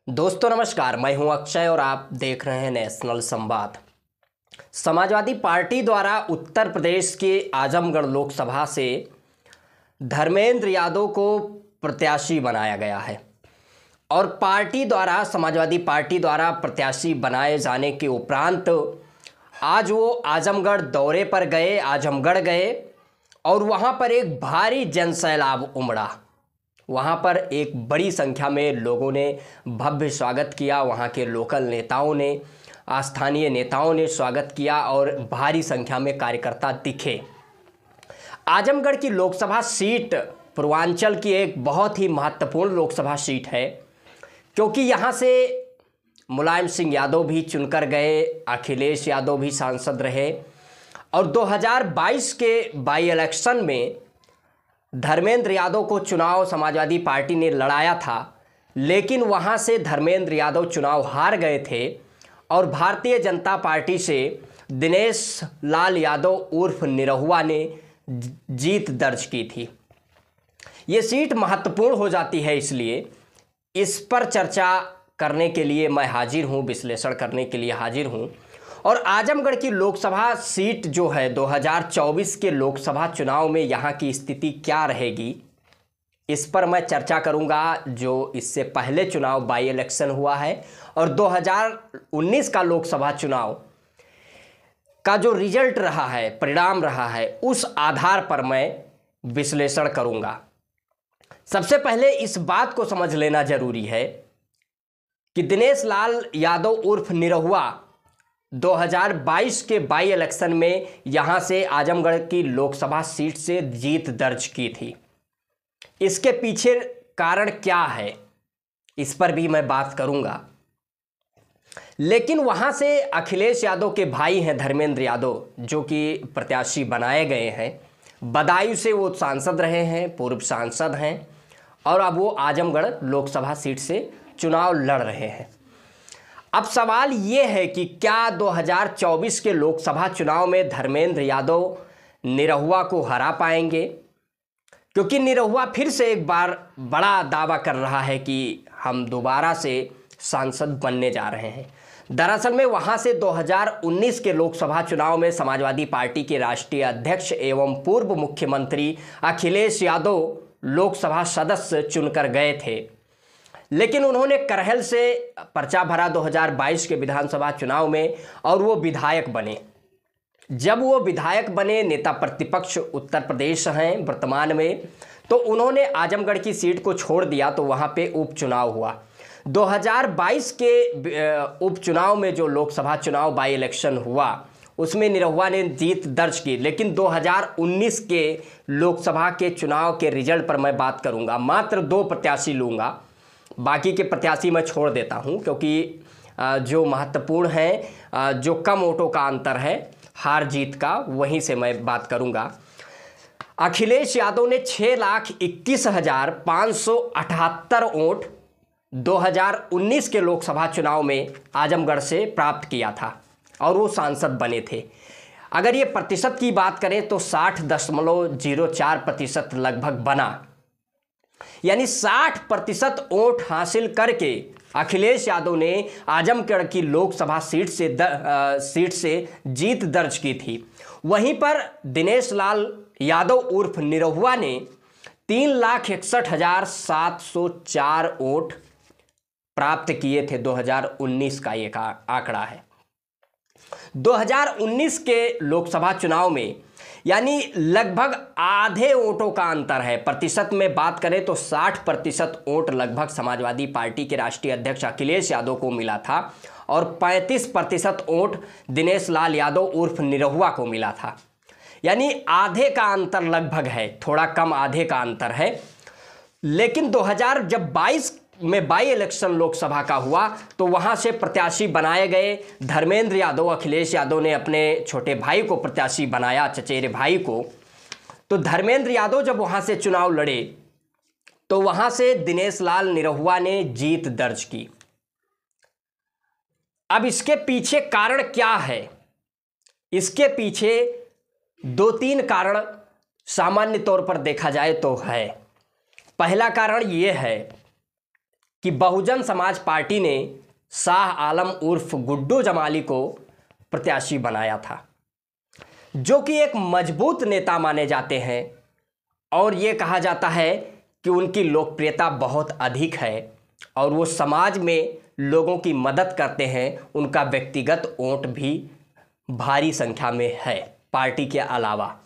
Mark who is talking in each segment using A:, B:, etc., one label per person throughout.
A: दोस्तों नमस्कार, मैं हूं अक्षय और आप देख रहे हैं नेशनल संवाद। समाजवादी पार्टी द्वारा उत्तर प्रदेश के आजमगढ़ लोकसभा से धर्मेंद्र यादव को प्रत्याशी बनाया गया है और समाजवादी पार्टी द्वारा प्रत्याशी बनाए जाने के उपरांत आज वो आजमगढ़ दौरे पर गए, आजमगढ़ गए और वहां पर एक भारी जनसैलाब उमड़ा। वहाँ पर एक बड़ी संख्या में लोगों ने भव्य स्वागत किया, वहाँ के लोकल नेताओं ने, स्थानीय नेताओं ने स्वागत किया और भारी संख्या में कार्यकर्ता दिखे। आजमगढ़ की लोकसभा सीट पूर्वांचल की एक बहुत ही महत्वपूर्ण लोकसभा सीट है, क्योंकि यहाँ से मुलायम सिंह यादव भी चुनकर गए, अखिलेश यादव भी सांसद रहे और 2022 के बाई इलेक्शन में धर्मेंद्र यादव को चुनाव समाजवादी पार्टी ने लड़ाया था, लेकिन वहां से धर्मेंद्र यादव चुनाव हार गए थे और भारतीय जनता पार्टी से दिनेश लाल यादव उर्फ निरहुआ ने जीत दर्ज की थी। ये सीट महत्वपूर्ण हो जाती है, इसलिए इस पर चर्चा करने के लिए मैं हाजिर हूँ, विश्लेषण करने के लिए हाजिर हूँ। और आजमगढ़ की लोकसभा सीट जो है 2024 के लोकसभा चुनाव में यहाँ की स्थिति क्या रहेगी, इस पर मैं चर्चा करूँगा। जो इससे पहले चुनाव बाई इलेक्शन हुआ है और 2019 का लोकसभा चुनाव का जो रिजल्ट रहा है, परिणाम रहा है, उस आधार पर मैं विश्लेषण करूँगा। सबसे पहले इस बात को समझ लेना जरूरी है कि दिनेश लाल यादव उर्फ निरहुआ 2022 के बाई इलेक्शन में यहां से आजमगढ़ की लोकसभा सीट से जीत दर्ज की थी। इसके पीछे कारण क्या है, इस पर भी मैं बात करूंगा। लेकिन वहां से अखिलेश यादव के भाई हैं धर्मेंद्र यादव, जो कि प्रत्याशी बनाए गए हैं। बदायूं से वो सांसद रहे हैं, पूर्व सांसद हैं और अब वो आजमगढ़ लोकसभा सीट से चुनाव लड़ रहे हैं। अब सवाल ये है कि क्या 2024 के लोकसभा चुनाव में धर्मेंद्र यादव निरहुआ को हरा पाएंगे, क्योंकि निरहुआ फिर से एक बार बड़ा दावा कर रहा है कि हम दोबारा से सांसद बनने जा रहे हैं। दरअसल में वहां से 2019 के लोकसभा चुनाव में समाजवादी पार्टी के राष्ट्रीय अध्यक्ष एवं पूर्व मुख्यमंत्री अखिलेश यादव लोकसभा सदस्य चुनकर गए थे, लेकिन उन्होंने करहल से पर्चा भरा 2022 के विधानसभा चुनाव में और वो विधायक बने। जब वो विधायक बने, नेता प्रतिपक्ष उत्तर प्रदेश हैं वर्तमान में, तो उन्होंने आजमगढ़ की सीट को छोड़ दिया, तो वहाँ पे उपचुनाव हुआ। 2022 के उपचुनाव में जो लोकसभा चुनाव बाई इलेक्शन हुआ, उसमें निरहुआ ने जीत दर्ज की। लेकिन 2019 के लोकसभा के चुनाव के रिजल्ट पर मैं बात करूँगा। मात्र 2 प्रत्याशी लूँगा, बाकी के प्रत्याशी मैं छोड़ देता हूं, क्योंकि जो महत्वपूर्ण है, जो कम वोटों का अंतर है हार जीत का, वहीं से मैं बात करूंगा। अखिलेश यादव ने 6,21,578 वोट 2019 के लोकसभा चुनाव में आजमगढ़ से प्राप्त किया था और वो सांसद बने थे। अगर ये प्रतिशत की बात करें तो 60.04% लगभग बना, यानी 60% वोट हासिल करके अखिलेश यादव ने आजमगढ़ की लोकसभा सीट से जीत दर्ज की थी। वहीं पर दिनेश लाल यादव उर्फ निरहुआ ने 3,61,704 वोट प्राप्त किए थे। 2019 का ये आंकड़ा है। 2019 के लोकसभा चुनाव में यानी लगभग आधे वोटों का अंतर है। प्रतिशत में बात करें तो 60% वोट लगभग समाजवादी पार्टी के राष्ट्रीय अध्यक्ष अखिलेश यादव को मिला था और 35% वोट दिनेश लाल यादव उर्फ निरहुआ को मिला था। यानी आधे का अंतर लगभग है, थोड़ा कम आधे का अंतर है। लेकिन 2022 में बाई इलेक्शन लोकसभा का हुआ तो वहां से प्रत्याशी बनाए गए धर्मेंद्र यादव। अखिलेश यादव ने अपने छोटे भाई को प्रत्याशी बनाया, चचेरे भाई को। तो धर्मेंद्र यादव जब वहां से चुनाव लड़े तो वहां से दिनेश लाल निरहुआ ने जीत दर्ज की। अब इसके पीछे कारण क्या है? इसके पीछे 2-3 कारण सामान्य तौर पर देखा जाए तो है। पहला कारण यह है कि बहुजन समाज पार्टी ने शाह आलम उर्फ गुड्डू जमाली को प्रत्याशी बनाया था, जो कि एक मजबूत नेता माने जाते हैं और ये कहा जाता है कि उनकी लोकप्रियता बहुत अधिक है और वो समाज में लोगों की मदद करते हैं। उनका व्यक्तिगत वोट भी भारी संख्या में है। पार्टी के अलावा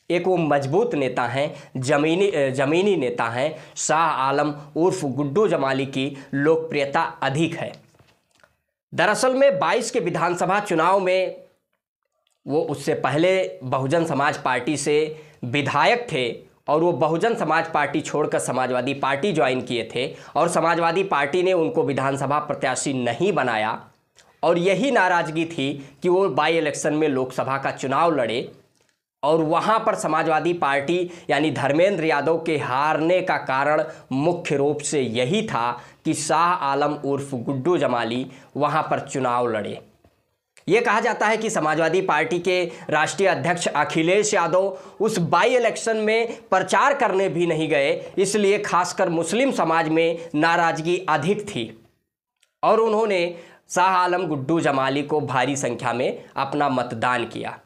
A: एक वो मजबूत नेता हैं, जमीनी नेता हैं। शाह आलम उर्फ गुड्डू जमाली की लोकप्रियता अधिक है। दरअसल में 22 के विधानसभा चुनाव में वो उससे पहले बहुजन समाज पार्टी से विधायक थे और वो बहुजन समाज पार्टी छोड़कर समाजवादी पार्टी ज्वाइन किए थे और समाजवादी पार्टी ने उनको विधानसभा प्रत्याशी नहीं बनाया और यही नाराज़गी थी कि वो बाई इलेक्शन में लोकसभा का चुनाव लड़े और वहाँ पर समाजवादी पार्टी यानी धर्मेंद्र यादव के हारने का कारण मुख्य रूप से यही था कि शाह आलम उर्फ गुड्डू जमाली वहाँ पर चुनाव लड़े। ये कहा जाता है कि समाजवादी पार्टी के राष्ट्रीय अध्यक्ष अखिलेश यादव उस बाई इलेक्शन में प्रचार करने भी नहीं गए, इसलिए खासकर मुस्लिम समाज में नाराज़गी अधिक थी और उन्होंने शाह आलम गुड्डू जमाली को भारी संख्या में अपना मतदान किया।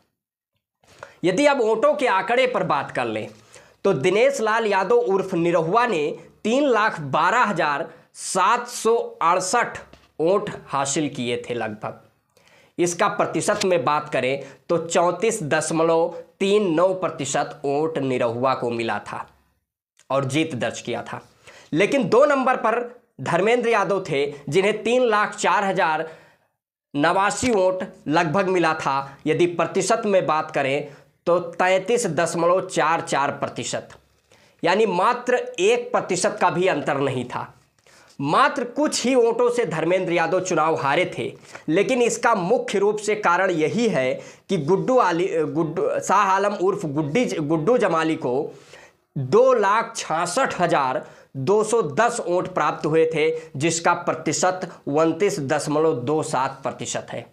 A: यदि अब वोटों के आंकड़े पर बात कर लें तो दिनेश लाल यादव उर्फ निरहुआ ने 3,12,768 वोट हासिल किए थे लगभग। इसका प्रतिशत में बात करें तो 34.39% वोट निरहुआ को मिला था और जीत दर्ज किया था। लेकिन 2 नंबर पर धर्मेंद्र यादव थे जिन्हें 3,04,089 वोट लगभग मिला था। यदि प्रतिशत में बात करें तो 33.44%, यानी मात्र 1% का भी अंतर नहीं था। मात्र कुछ ही वोटों से धर्मेंद्र यादव चुनाव हारे थे, लेकिन इसका मुख्य रूप से कारण यही है कि शाह आलम उर्फ गुड्डू जमाली को 2,66,210 वोट प्राप्त हुए थे, जिसका प्रतिशत 29.27% है।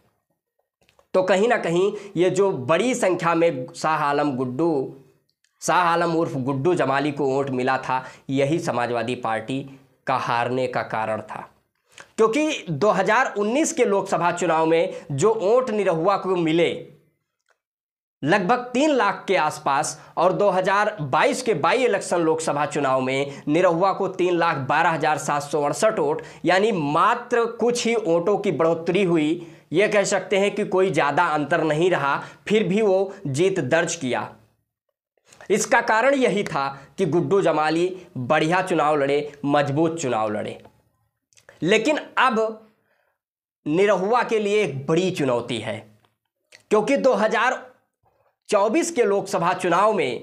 A: तो कहीं ना कहीं ये जो बड़ी संख्या में शाह आलम उर्फ गुड्डू जमाली को वोट मिला था, यही समाजवादी पार्टी का हारने का कारण था। क्योंकि 2019 के लोकसभा चुनाव में जो वोट निरहुआ को मिले लगभग 3 लाख के आसपास और 2022 के बाई इलेक्शन लोकसभा चुनाव में निरहुआ को 3,12,768 वोट, यानी मात्र कुछ ही वोटों की बढ़ोतरी हुई। ये कह सकते हैं कि कोई ज़्यादा अंतर नहीं रहा, फिर भी वो जीत दर्ज किया। इसका कारण यही था कि गुड्डू जमाली बढ़िया चुनाव लड़े, मजबूत चुनाव लड़े। लेकिन अब निरहुआ के लिए एक बड़ी चुनौती है, क्योंकि 2024 के लोकसभा चुनाव में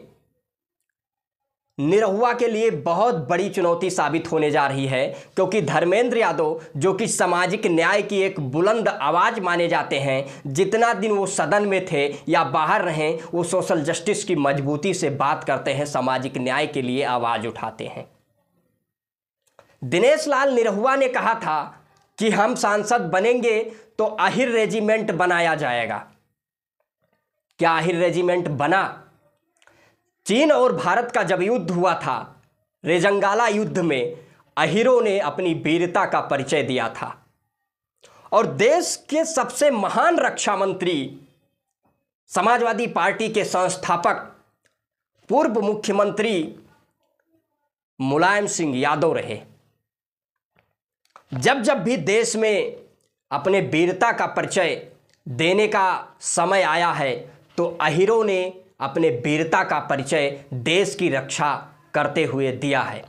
A: निरहुआ के लिए बहुत बड़ी चुनौती साबित होने जा रही है। क्योंकि धर्मेंद्र यादव, जो कि सामाजिक न्याय की एक बुलंद आवाज़ माने जाते हैं, जितना दिन वो सदन में थे या बाहर रहें, वो सोशल जस्टिस की मजबूती से बात करते हैं, सामाजिक न्याय के लिए आवाज़ उठाते हैं। दिनेश लाल निरहुआ ने कहा था कि हम सांसद बनेंगे तो आहिर रेजिमेंट बनाया जाएगा। क्या आहिर रेजिमेंट बना? चीन और भारत का जब युद्ध हुआ था, रेजंगाला युद्ध में अहीरों ने अपनी वीरता का परिचय दिया था और देश के सबसे महान रक्षा मंत्री, समाजवादी पार्टी के संस्थापक, पूर्व मुख्यमंत्री मुलायम सिंह यादव रहे। जब जब भी देश में अपने वीरता का परिचय देने का समय आया है, तो अहीरों ने अपने वीरता का परिचय देश की रक्षा करते हुए दिया है।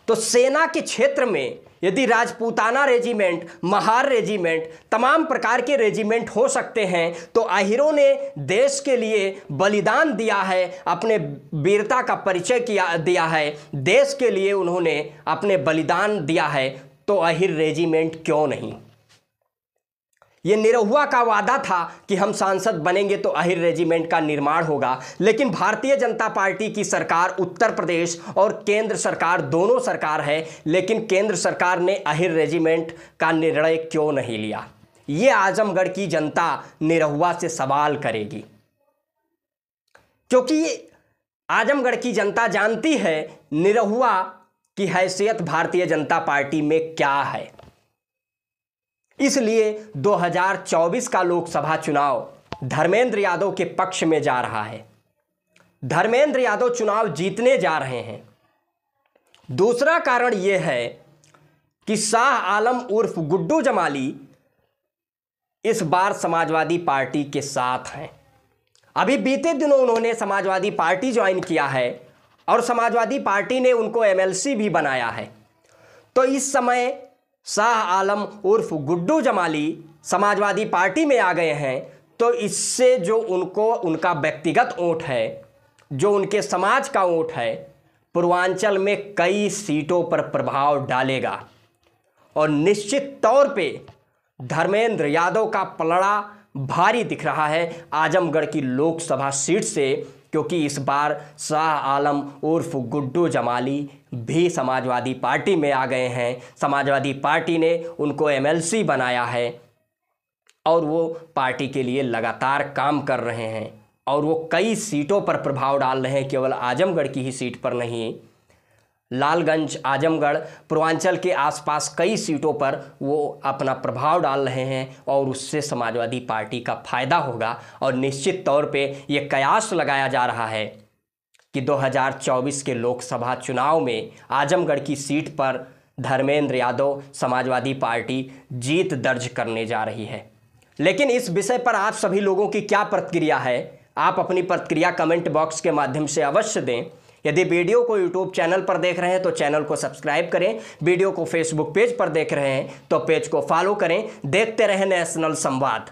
A: तो सेना के क्षेत्र में यदि राजपूताना रेजिमेंट, महार रेजिमेंट, तमाम प्रकार के रेजिमेंट हो सकते हैं, तो अहीरों ने देश के लिए बलिदान दिया है, अपने वीरता का परिचय दिया है, देश के लिए उन्होंने अपने बलिदान दिया है, तो अहीर रेजिमेंट क्यों नहीं? ये निरहुआ का वादा था कि हम सांसद बनेंगे तो अहीर रेजिमेंट का निर्माण होगा। लेकिन भारतीय जनता पार्टी की सरकार उत्तर प्रदेश और केंद्र सरकार दोनों सरकार है, लेकिन केंद्र सरकार ने अहीर रेजिमेंट का निर्णय क्यों नहीं लिया? ये आजमगढ़ की जनता निरहुआ से सवाल करेगी, क्योंकि आजमगढ़ की जनता जानती है निरहुआ की हैसियत भारतीय जनता पार्टी में क्या है। इसलिए 2024 का लोकसभा चुनाव धर्मेंद्र यादव के पक्ष में जा रहा है। धर्मेंद्र यादव चुनाव जीतने जा रहे हैं। दूसरा कारण यह है कि शाह आलम उर्फ गुड्डू जमाली इस बार समाजवादी पार्टी के साथ हैं। अभी बीते दिनों उन्होंने समाजवादी पार्टी ज्वाइन किया है और समाजवादी पार्टी ने उनको एमएलसी भी बनाया है। तो इस समय शाह आलम उर्फ गुड्डू जमाली समाजवादी पार्टी में आ गए हैं, तो इससे जो उनका व्यक्तिगत वोट है, जो उनके समाज का वोट है, पूर्वांचल में कई सीटों पर प्रभाव डालेगा और निश्चित तौर पे धर्मेंद्र यादव का पलड़ा भारी दिख रहा है आजमगढ़ की लोकसभा सीट से, क्योंकि इस बार शाह आलम उर्फ गुड्डू जमाली भी समाजवादी पार्टी में आ गए हैं। समाजवादी पार्टी ने उनको एमएलसी बनाया है और वो पार्टी के लिए लगातार काम कर रहे हैं और वो कई सीटों पर प्रभाव डाल रहे हैं, केवल आजमगढ़ की ही सीट पर नहीं, लालगंज, आजमगढ़, पूर्वांचल के आसपास कई सीटों पर वो अपना प्रभाव डाल रहे हैं और उससे समाजवादी पार्टी का फायदा होगा। और निश्चित तौर पे ये कयास लगाया जा रहा है कि 2024 के लोकसभा चुनाव में आजमगढ़ की सीट पर धर्मेंद्र यादव समाजवादी पार्टी जीत दर्ज करने जा रही है। लेकिन इस विषय पर आप सभी लोगों की क्या प्रतिक्रिया है? आप अपनी प्रतिक्रिया कमेंट बॉक्स के माध्यम से अवश्य दें। यदि वीडियो को यूट्यूब चैनल पर देख रहे हैं तो चैनल को सब्सक्राइब करें, वीडियो को फेसबुक पेज पर देख रहे हैं तो पेज को फॉलो करें। देखते रहें नेशनल संवाद।